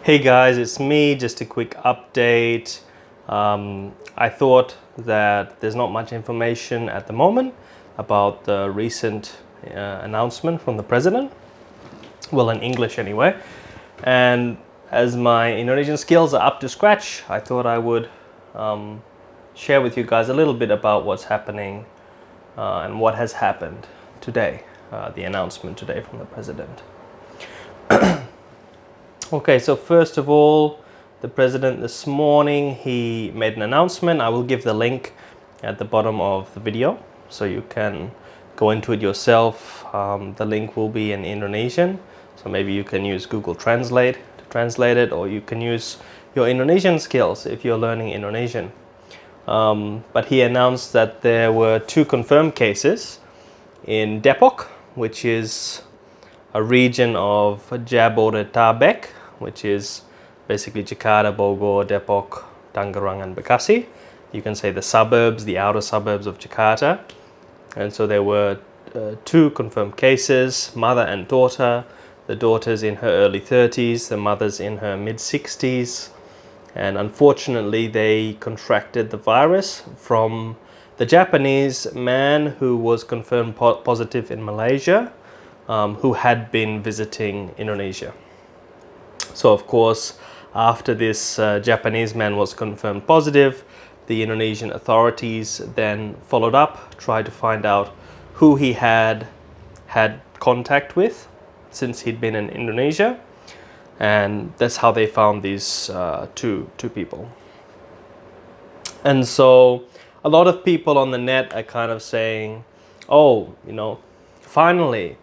Hey guys, it's me. Just a quick update. I thought that there's not much information at the moment about the recent announcement from the president. Well, in English anyway. And as my Indonesian skills are up to scratch, I thought I would share with you guys a little bit about what's happening and what has happened today, the announcement today from the president. Okay, so first of all, the president this morning, he made an announcement. I will give the link at the bottom of the video so you can go into it yourself. The link will be in Indonesian, so maybe you can use Google Translate to translate it, or you can use your Indonesian skills if you're learning Indonesian. But he announced that there were 2 confirmed cases in Depok, which is a region of Jabodetabek, which is basically Jakarta, Bogor, Depok, Tangerang, and Bekasi. You can say the suburbs, the outer suburbs of Jakarta. And so there were 2 confirmed cases, mother and daughter. The daughter's in her early 30s, the mother's in her mid-60s. And unfortunately, they contracted the virus from the Japanese man who was confirmed positive in Malaysia, who had been visiting Indonesia. So of course, after this Japanese man was confirmed positive, the Indonesian authorities then followed up, tried to find out who he had contact with since he'd been in Indonesia, and that's how they found these two people. And so a lot of people on the net are kind of saying, oh, finally,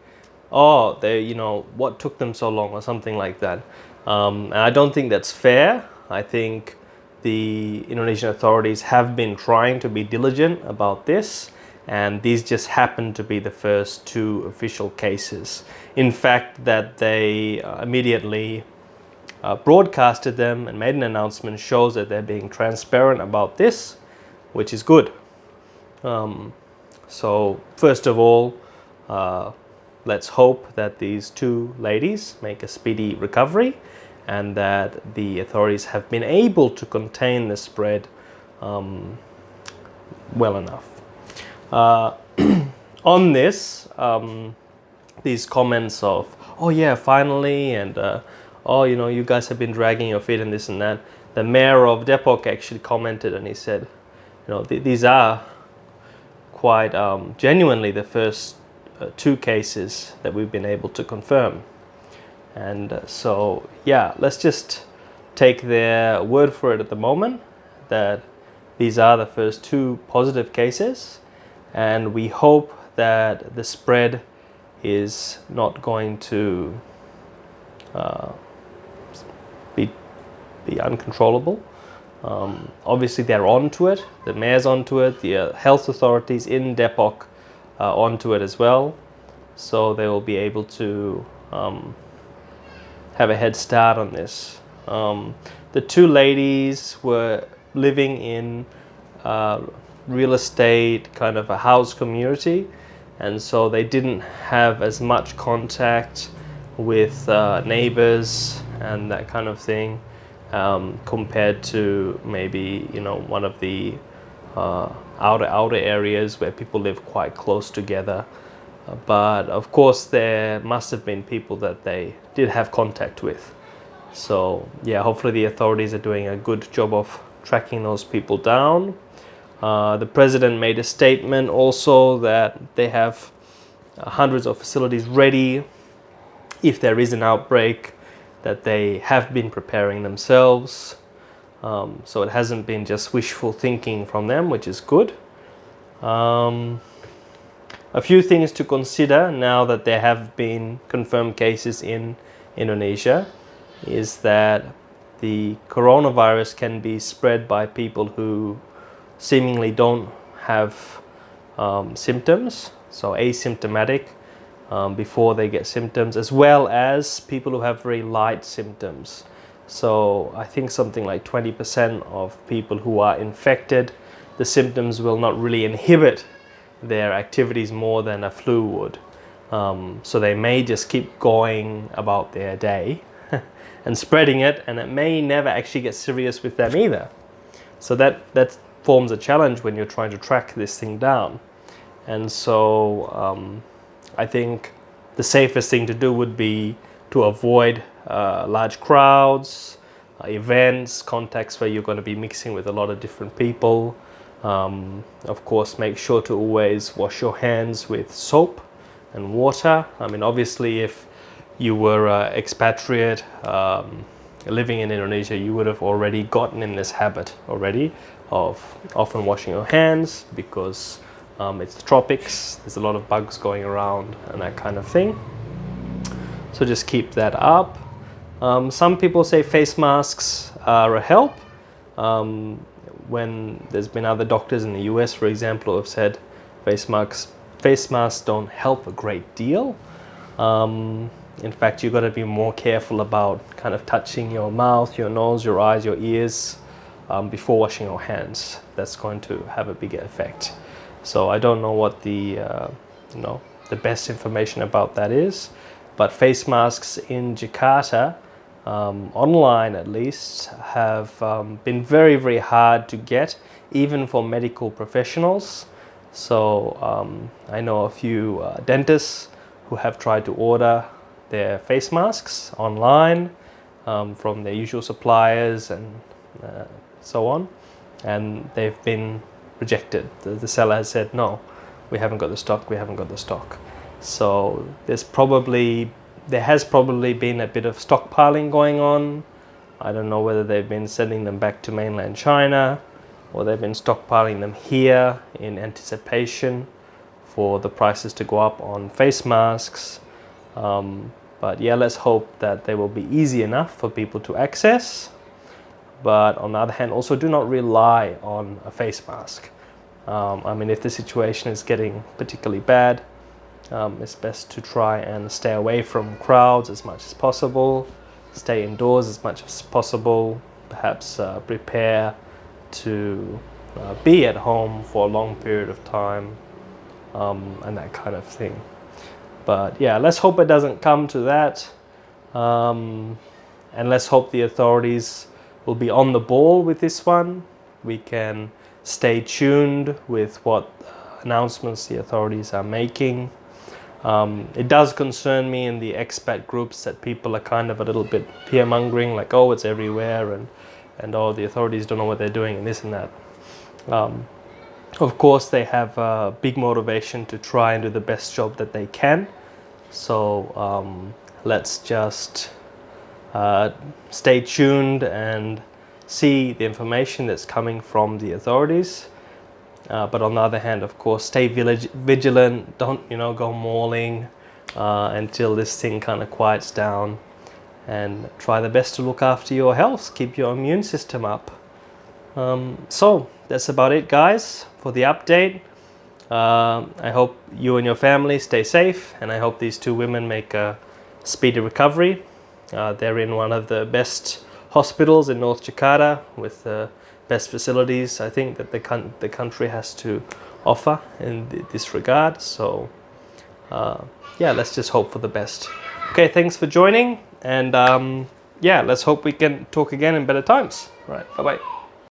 oh, they, what took them so long, or something like that. And I don't think that's fair. I think the Indonesian authorities have been trying to be diligent about this, and these just happen to be the first 2 official cases. In fact, that they immediately broadcasted them and made an announcement shows that they're being transparent about this, which is good. So first of all, let's hope that these 2 ladies make a speedy recovery and that the authorities have been able to contain the spread well enough. On this, these comments of, oh yeah, finally, and oh, you guys have been dragging your feet and this and that. The mayor of Depok actually commented and he said, these are quite genuinely the first 2 cases that we've been able to confirm. And so, yeah, let's just take their word for it at the moment that these are the first 2 positive cases, and we hope that the spread is not going to be uncontrollable. Obviously, they're onto it. The mayor's onto it. The health authorities in Depok are onto it as well. So they will be able to have a head start on this. The 2 ladies were living in real estate, kind of a house community, and so they didn't have as much contact with neighbors and that kind of thing, compared to maybe one of the outer areas where people live quite close together. But of course there must have been people that they did have contact with. So yeah, hopefully the authorities are doing a good job of tracking those people down. The president made a statement also that they have hundreds of facilities ready if there is an outbreak, that they have been preparing themselves. So it hasn't been just wishful thinking from them, which is good. A few things to consider now that there have been confirmed cases in Indonesia is that the coronavirus can be spread by people who seemingly don't have symptoms, so asymptomatic before they get symptoms, as well as people who have very light symptoms. So I think something like 20% of people who are infected, the symptoms will not really inhibit their activities more than a flu would. So they may just keep going about their day and spreading it, and it may never actually get serious with them either. So that forms a challenge when you're trying to track this thing down. And so I think the safest thing to do would be to avoid large crowds, events, contacts where you're going to be mixing with a lot of different people. Of course, make sure to always wash your hands with soap and water. I mean, obviously, if you were expatriate living in Indonesia, you would have already gotten in this habit already of often washing your hands, because it's the tropics, there's a lot of bugs going around and that kind of thing. So just keep that up. Some people say face masks are a help. When there's been other doctors in the US, for example, who have said face masks don't help a great deal. In fact, you've got to be more careful about kind of touching your mouth, your nose, your eyes, your ears before washing your hands. That's going to have a bigger effect. So I don't know what the best information about that is, but face masks in Jakarta, online at least, have been very, very hard to get, even for medical professionals. So I know a few dentists who have tried to order their face masks online from their usual suppliers and so on, and they've been rejected. The seller has said, no, we haven't got the stock. So there has probably been a bit of stockpiling going on. I don't know whether they've been sending them back to mainland China, or they've been stockpiling them here in anticipation for the prices to go up on face masks. But yeah, let's hope that they will be easy enough for people to access. But on the other hand, also do not rely on a face mask. I mean, if the situation is getting particularly bad, it's best to try and stay away from crowds as much as possible, stay indoors as much as possible, perhaps prepare to be at home for a long period of time, and that kind of thing. But yeah, let's hope it doesn't come to that, and let's hope the authorities will be on the ball with this one. We can stay tuned with what announcements the authorities are making. It does concern me in the expat groups that people are kind of a little bit fear-mongering, like, oh, it's everywhere, and oh, the authorities don't know what they're doing, and this and that. Of course, they have a big motivation to try and do the best job that they can. So let's just stay tuned and see the information that's coming from the authorities. But on the other hand, of course, stay vigilant. Don't go mauling until this thing kind of quiets down, and try the best to look after your health. Keep your immune system up. So that's about it, guys, for the update. I hope you and your family stay safe, and I hope these two women make a speedy recovery. They're in one of the best hospitals in North Jakarta with the best facilities, I think, that the country has to offer in this regard. So yeah, let's just hope for the best. Okay, thanks for joining, and yeah, let's hope we can talk again in better times. All right, bye-bye.